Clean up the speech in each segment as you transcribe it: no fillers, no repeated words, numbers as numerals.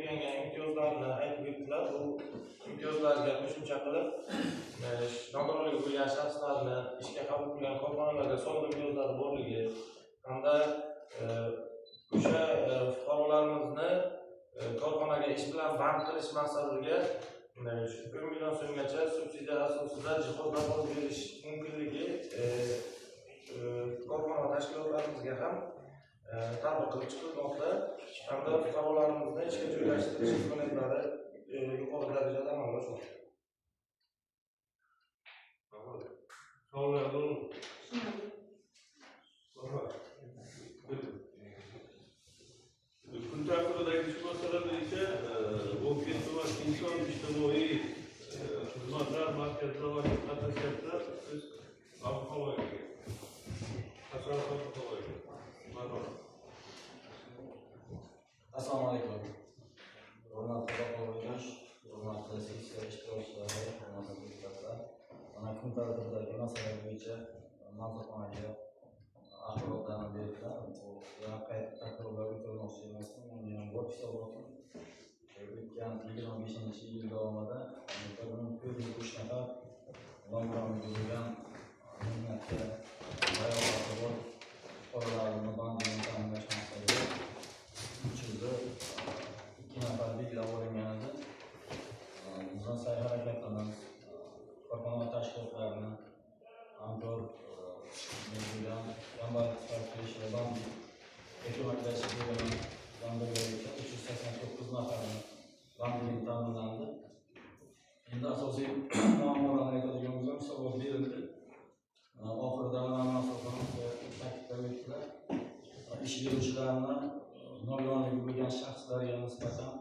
belgilangan imtiyozlarni aytib o'tdilar. Bu imtiyozlarga qo'shimcha qilib nogironligi bo'lgan shaxslarni ishga qabul qilgan korxonalarga soliq imtiyozlari borligi hamda o'sha fuqarolarimizni korxonaga ish bilan band qilish maqsadiga 1 million so'mgacha subsidiya asosida jihozlar olib berish mumkinligi korxona tashkilotlarimizga ham tatbiq qilib chiqilmoqda. Hamda fuqarolarimizni ishga joylashtirish imkoniyatlari yuqori darajada amalga oshmoqda. Kun tartibidagi shu masala bo'yicha inson ijtimoiy xizmatlar markazida qatnashyapti. Siz ob-havoga Assalomu alaykum. Hurmatli qonunchilar, hurmatli sessiya ishtirokchilari, hurmatli deputatlar. Mana kun tartibidagi masala bo'yicha manzilxonaga axborotlarni berdilar. Bu yana qayta takrorlab o'tmoqchi emasman. Men ham bor hisoblatim. O'tgan 25-yil davomida 1403 nafar nogironligi bo'lgan mehnatga layoqati bor fuqarolarni bandligini ta'minlash maqsadida 302 nafar belgilab olingan edi. Bizning sa'y-harakatlarimiz korxona tashkilotlarini hamkor bo'lgan jamg'arma tashkil va bandlik ko'maklashish bilan birgalikda 389 nafarni bandligini ta'minlandi. Endi asosiy muammolarni aytadigan bo'lsam, hisobot berildi. Oxirida ta'kidlab o'tdilar. Ish beruvchilarni nogironligi bo'lgan shaxslarga nisbatan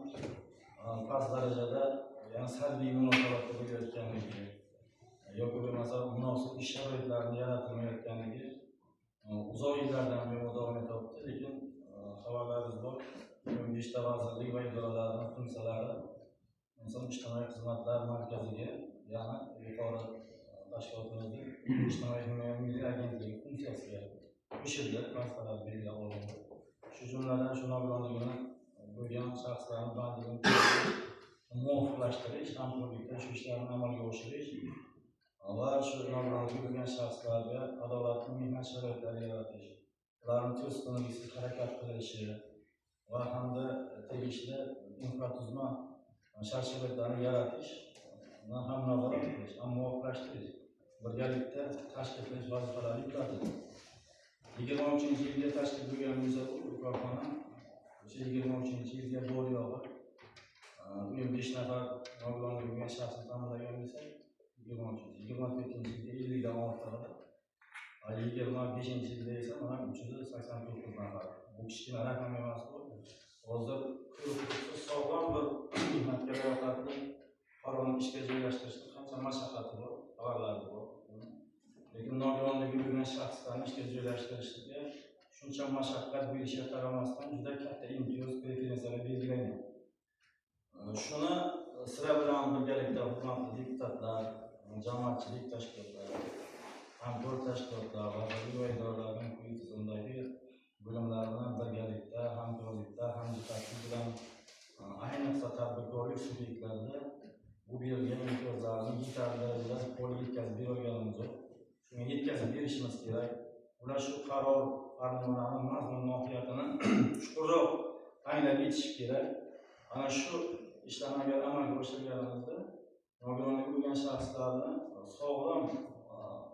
past darajada salbiy munosabatda bo'layotganligi yoki bo'lmasa munosib ish sharoitlarini yaratilmayotganligi uzoq yillardan beri davom etyapti. Lekin xabarlarimiz bor, 15 ta vazirlik va idoralarning funksiyalari inson ijtimoiy xizmatlar markaziga, ya'ni yuqori tashkilotimizning ijtimoiy himoya milliy agentligi funksiyasiga qo'shildi, masalan belgilab olindi. Shu jumladan shu nogironligini bo'lgan shaxslarning bandligini muvofiqlashtirish, hamkorlikda shu ishlarni amalga oshirish va shu nogironligi bo'lgan shaxslarga adolatli mehnat sharoitlari yaratish, ularning to'sqinliksiz harakat qilishi va hamda tegishli infratuzilma shart-sharoitlarni yaratish, ham nazorat qilish, ham muvofiqlashtirish, birgalikda tashkil qilish vazifalari yuklatildi. 23-yilga tashkil bo'lgan bo'lsa bu korxona o'sha 23-yilga bor yo'g'i 15 nafar nogironligi bo'lgan shaxsni ta'minlagan bo'lsa 24-yilga 50 dan ortadi. 25-yilda esa mana 389 nafar. Bu kichkina raqam emas bu. Hozir sog'lom bir mehnatga layoqatli fuqaroni ishga joylashtirishda qancha mashaqqati bor, xabarlari bor. Lekin nogironligi bo'lgan shaxslarni ishga joylashtirishga shuncha mashaqqat bo'lishiga qaramasdan juda katta imtiyoz preferensiyalar belgilangan. Shuni sira bilan birgalikda hurmatli deputatlar, jamoatchilik tashkilotlari, hamkor tashkilotlar va idoralarning quyi tizimdagi bo'limlarini birgalikda, hamkorlikda, hamjihatlik bilan ayniqsa tadbirkorlik subyektlarida bu berilgan imtiyozlarni yetarli darajada qo'lga yetkazib berolganimiz yo'q. Shunga yetkazib berishimiz kerak. Ular shu qaror farmonlarning mazmun mohiyatini chuqurroq anglab yetish kerak. Ana shu ishlarni agar amalga oshirganimizda nogironligi bo'lgan shaxslarni sog'lom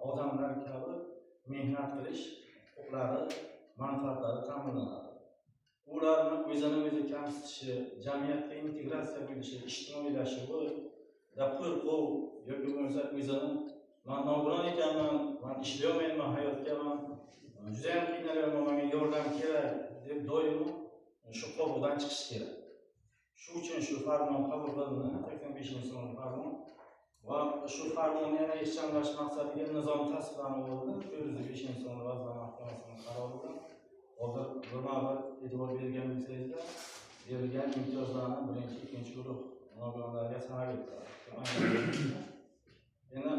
odamlar kabi mehnat qilish huquqlari, manfaatlari ta'minlanadi. Ularni o'zini o'zi kamsitishi, jamiyatga integratsiya bo'lishi, ijtimoiylashuvi va qo'rquv yoki bo'lmasa o'zini men nogiron ekanman, men ishlayolmayman, hayotgaman, juda ham qiynalyapman, menga yordam kerak deb doim shu qo'rquvdan chiqish kerak. Shu uchun shu farmon qabul qilindi, 85-sonli farmon va shu farmonni yana ixchamlash maqsadiga nizom tasdiqlanib oldi. 405-sonli Vazirlar Mahkamasining qarori bilan hozir bir e'tibor bergan bo'lsangizlar, berilgan imtiyozlarni birinchi, ikkinchi guruh nogironlarga sanab o'tdi. Yana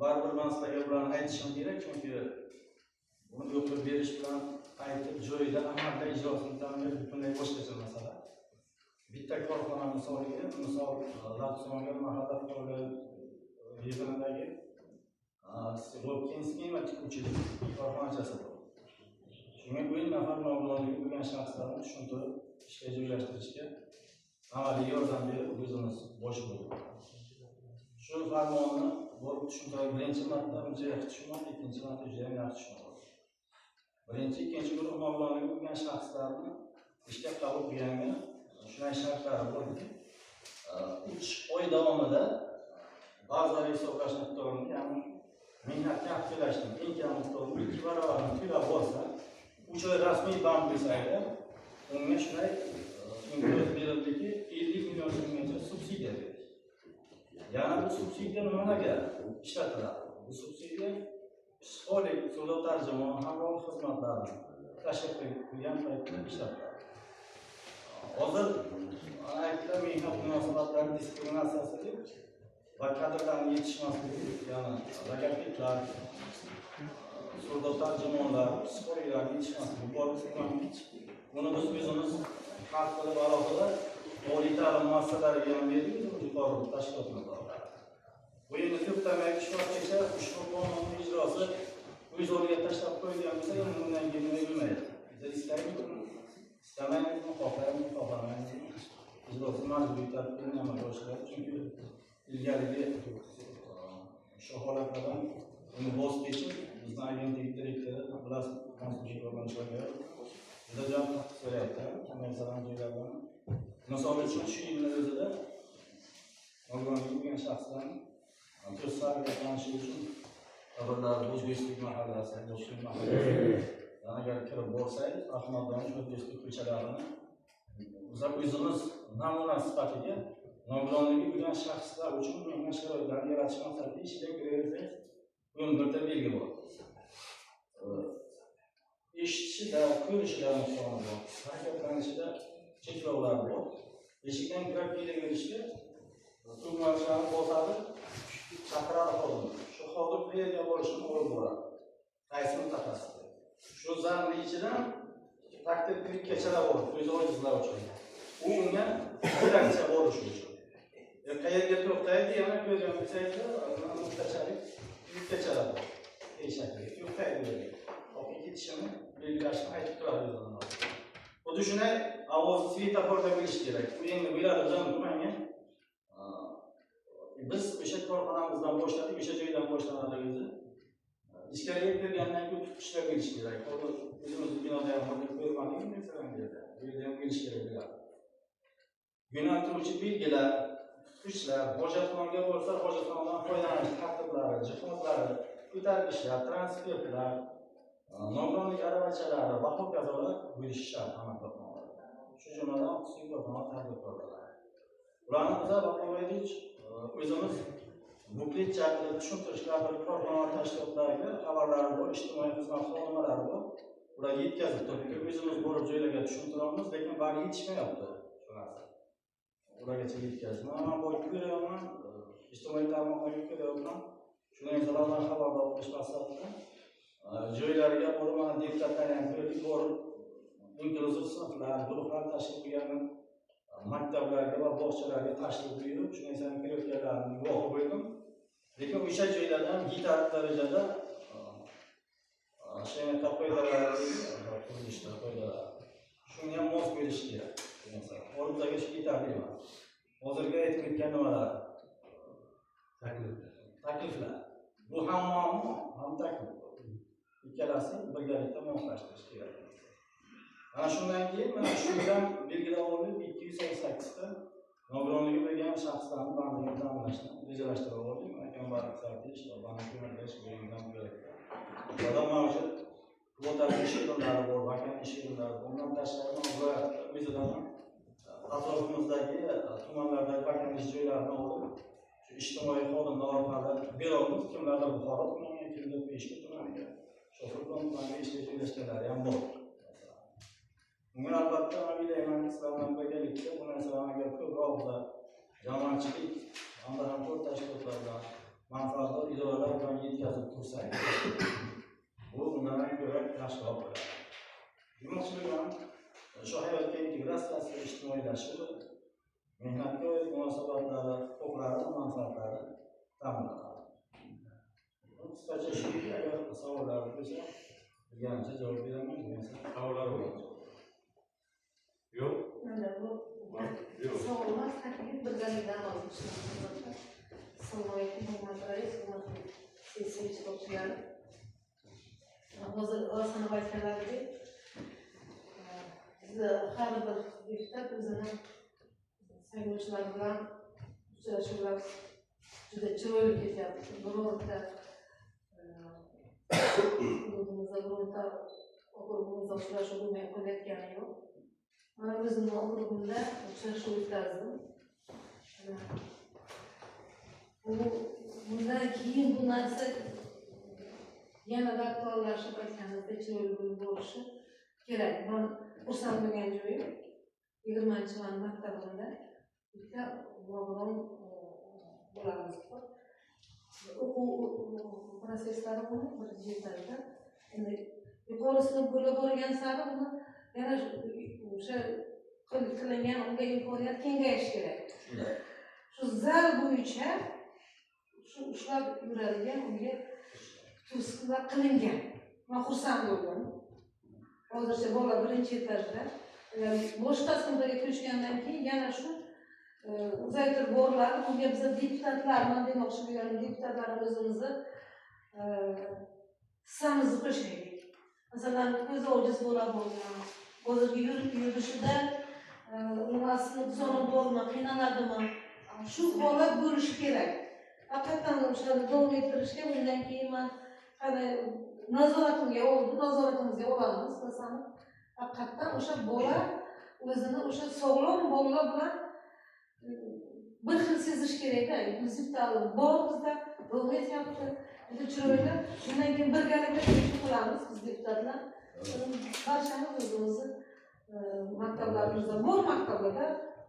baribir men sizlarga bularni aytishim kerak, chunki buni o'qib berish bilan aytib joyida amalda ijrosini ta'minlash butunlay boshqacha masala. bitta korxona misoliga, misol Latsonga mahalla yig'inidagi Lopkinskiy va tikuvchilik korxonachasi bor. Shunga 10 nafar nogironligi bo'lgan shaxslarni tushuntirib, ishga joylashtirishga amaliy yordam berib, o'zimiz bosh bo'ldik. Shu farmonni bo'lib tushuntirib, birinchi marta uncha yaxshi tushunmadim, ikkinchi marta juda ham yaxshi tushundim. Birinchi, ikkinchi guruh nogironligi bo'lgan shaxslarni ishga qabul qilganga shunday shartlari borki, 3 oy davomida bazaviy hisoblash miqdorini, ya'ni mehnatga haq to'lashning eng kam miqdorini 2 barobarini to'lab olsa, 3 oy rasmiy band bo'lsa, unga shunday imtiyoz berildiki, 50 million so'mgacha subsidiya berdi. Yana bu subsidiya nimalarga ishlatiladi? Bu subsidiya psixologik, so'zlov tarjimon, hamroh xizmatlarini tashkil qilgan paytda ishlatiladi. Hozir aytgan mehnat munosabatlari diskriminatsiyasi va kadrlarning yetishmasligi, ya'ni logopedlar, so'zlov tarjimonlar, psixologlar yetishmasligi bor. Buni biz o'zimiz hal qilib alohida oliy ta'lim muassasalariga ham berdik, yuqori tashkilotlarga. Bu endi ko'ptamay ishtirokchilar ushbu qonunning ijrosi o'z o'rniga tashlab qo'yilgan bo'lsa, undan keyin bo'lmaydi. Biz istamaymizmi, xohlamaymiz. Ijrosi majburiy tartibda amalga oshiriladi, chunki ilgarigi shu holatlardan uni voz kechib, bizning agentlik direktori Abdulaziz Mansurxo'jayev juda ham qattiq so'rayapti, masalan joylardan. Misol uchun shu yilning o'zida nogironligi bo'lgan shaxslarni ko'rsatib o'tish uchun xabarlar O'zbekiston mahallasi, Toshkent mahallasi, agar kirib borsangiz, Ahmadboy O'zbekiston ko'chalarini biz o'zimiz namuna sifatida nogironligi bo'lgan shaxslar uchun mehnat sharoitlarini yaratish maqsadida ishga kiraversangiz, buni birta belgi bor. Eshitishida, ko'rishida nuqsoni bor, harakatlanishida cheklovlar bor. Eshikdan kirib kelaverishga tugmalarni bosadi, chaqiradi xodim. Shu xodim qayerga borishini o'ylab boradi. Qaysi mutaxassis? Shu zamni ichidan taktik kechada bor, o'z ojizlar uchun. U unga kerakcha borish uchun. Qayerga to'xtaydi, yana ko'rgan bo'lsangiz, muhtachalik kechada bor. Eshakli, to'xtaydi. Oqib ketishini belgilashni aytib turadi o'zini. Xuddi shunday ovozni svetoforda bilish kerak. Bu endi biladim nimanga? Biz o'sha korxonamizdan boshladik, o'sha joydan boshlanadi o'zi. Ichkariga kirgandan keyin tutishlar bilish kerak. Hozir o'zimiz binoda ham ko'rmadik, masalan yerda. Bu yerda ham bilish kerak bo'ladi. Yo'naltiruvchi belgilar, tutishlar, hojatxonaga bo'lsa, hojatxonadan foydalanish tartiblari, jihozlari, ko'targichlar, transfertlar, nogironlik aravachalari va hokazolar bo'lishi shart amaliyotlarda. Shu jumladan xususiy korxona tadbirkorlari. Ularni biz baholaylik, o'zimiz buklet chaqirib tushuntirishlar bir korxona tashkilotlariga xabarlari bor, ijtimoiy xizmat xodimlari bor. Ularga yetkazib turibdi. O'zimiz borib joylarga tushuntiramiz, lekin bari yetishmayapti shu narsa. Ulargacha yetkazib. Men bu ko'ryapman, ijtimoiy tarmoqlarga ko'ryapman. Shunday zararlar xabardor qilish maqsadida joylarga borib, mana deputatlar ham ko'rdik, borib inklyuziv sinflar, guruhlar tashkil qilgan maktablarga va bog'chalarga tashrif buyurib, shunday san kirayotganlarni guvohi bo'ldim. Lekin o'sha joylardan yetarli darajada shunday qoidalar, qurilishlar, qoidalar. Shunga ham mos bo'lish kerak. Masalan, oldidagi shu yetarli emas. Hozirgi aytib o'tgan nimalar? Takliflar. Bu ham muammo, ham taklif. Ikkalasi birgalikda moslashtirish kerak. Ana shundan keyin mana shundan belgilab olib 288 ta nogironligi bo'lgan shaxslarni bandligini ta'minlashni rejalashtirib oldik. Akam barcha sarfli ishlar, bandlik ko'maklash bo'yicha kerak. Ularda mavjud kvotali ish o'rinlari bor, vakant ish o'rinlari. Bundan tashqari o'zidan atrofimizdagi tumanlardagi vakant ish joylarini olib, shu ijtimoiy xodimlar orqali beramiz. Kimlardir Buxoro tumaniga, kimdir Peshku tumaniga, Shofir tumaniga ishga joylashganlari ham bor. Bunga albatta o'ylayman, sizlardan birgalikda bu narsalarga ko'proq jamoatchilik hamda hamkor tashkilotlar, manfaatdor idoralar bilan yetkazib tursak, bu bundan ko'ra yaxshiroq bo'ladi. Demoqchi bo'lganim, shu hayotga integratsiyasi, ijtimoiylashuvi manfaatlari ta'minlanadi. Qisqacha shuki, agar savollar bo'lsa, bilgancha javob beraman, bo'lmasa Savollar bo'ladi. Yo'q? Mana bu Yo'q. savollar taklif birgalikdan olishmoqda. Assalomu alaykum, hurmatli rais, hurmatli sessiya ishtirokchilari. Hozir Rasul aytganlaridek, bizni har bir deputat o'zini saylovchilar bilan uchrashuvlar juda chiroyli ketyapti. Birorta hududimizda birorta okrugimizda uchrashuv bo'lmay qolayotgani yo'q. Mana o'zimni okrugimda uchrashuv o'tkazdim. Bundan keyin bu narsa yanada aktuallashib aytganimizda chiroyli bo'lib bo'lishi kerak. Men xursand bo'lgan joyim 20-mart maktabimda bitta program bo'lamiz. O'quv prosesslari buni birinchi etajda. Endi yuqori sinf bo'lib borgan sari uni yana o'sha qilingan unga imkoniyat kengayishi kerak. Shu zal bo'yicha shu ushlab yuradigan unga to'siqlar qilingan. Men xursand bo'ldim. Hozircha bola birinchi etajda. Boshqa sinflarga ko'chgandan keyin yana shu uzaytirib boriladi. Bunga biz deputatlar, men demoqchi bo'lganim deputatlar o'zimizni hissamizni qo'shaylik. Masalan, ko'zi ojiz bola bo'lgan, hozirgi yurishida nimasini tuzolib bo'lmay qiynaladimi? Shu holat bo'lishi kerak. Haqiqatan o'shani davom ettirishga bundan keyin men qani nazoratimga olamiz. Masalan, haqiqatan o'sha bola o'zini o'sha sog'lom bolalar bilan bir xil sezish kerak-da. Inklyuziv ta'lim bor bizda, davom etyapti. Juda chiroyli. Shundan keyin birgalikda ish qilamiz biz deputatlar. Barchamiz o'zimizni maktablarimizda, bor maktablarda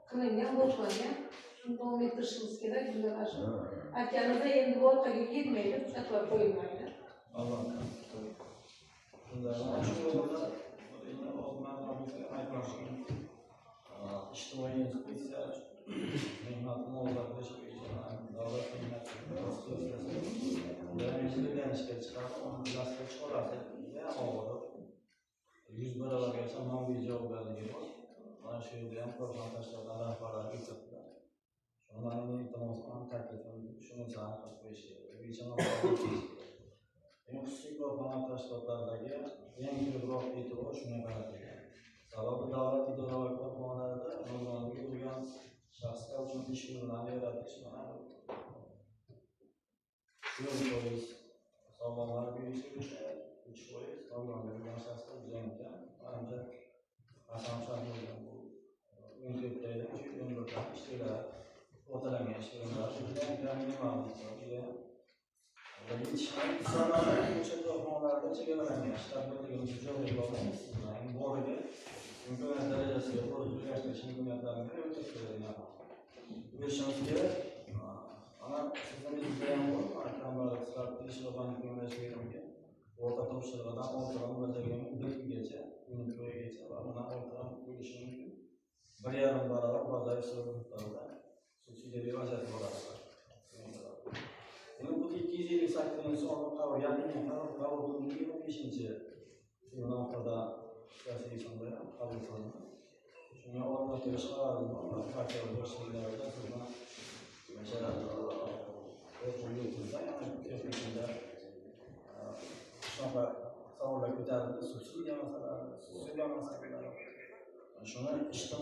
qilingan, boshlangan shuni davom ettirishimiz kerak. Bizlar shu aytganimizda endi orqaga ketmaydi, ushlab qo'yilmaydi. Albatta. İçtimai inspeksiya mehnatni o'zgartirish bo'yicha davlat mehnat inspeksiyasidan ishga chiqadi, uni dastur chiqaradi. Og'ir 100 barobargacha ma'muriy javobgarligi bor. Mana shu yerda ham program tashkilotlar rahbarlari ko'rsatdi. Shundan iltimos ham taklifim shuni qilib qo'yish kerak. Xususiy korxona tashkilotlaridagi eng ko'proq e'tibor shunga qaratilgan. Sababi davlat idora va korxonalarida nogironligi bo'lgan shaxslar uchun ish o'rinlarini yaratish bilan foiz sog'lomlar bo'yicha 3% nogironligi bo'lgan shaxslar uzaygan. Manimcha qasam shart bo'lgan bu 14 shu 14 ta ishchilar o'talangan ishchilar juda minimal hisobda. O'sha korxonalarda chegaralangan shtatlarga jo'natib bo'lamiz. Boriga imkoniyat darajasiga o'zgartirish imkoniyatlarini o'tkazadigan bo'lishimiz kerak. Ana sizlarga ham bor, aytganlar qisqartirish va bank o'rta topshiriqdan ortidan bajargan 1 kungacha, 1 oygacha va bundan ortidan bo'lishi mumkin. 1,5 barobar bozor miqdorida subsidiya ajratib boradi. Endi bu 258-sonli qaror yaqinda qabul qilingan 5-noyabr siyosiy sonda qabul qilindi. Shunga o'rnatish qarori bor. Partiya boshliqlarida sizdan o'sha o'quv-yurtda shunaqa savollar ko'tarildi. Subsidiya masalalari, shuni ijtimoiy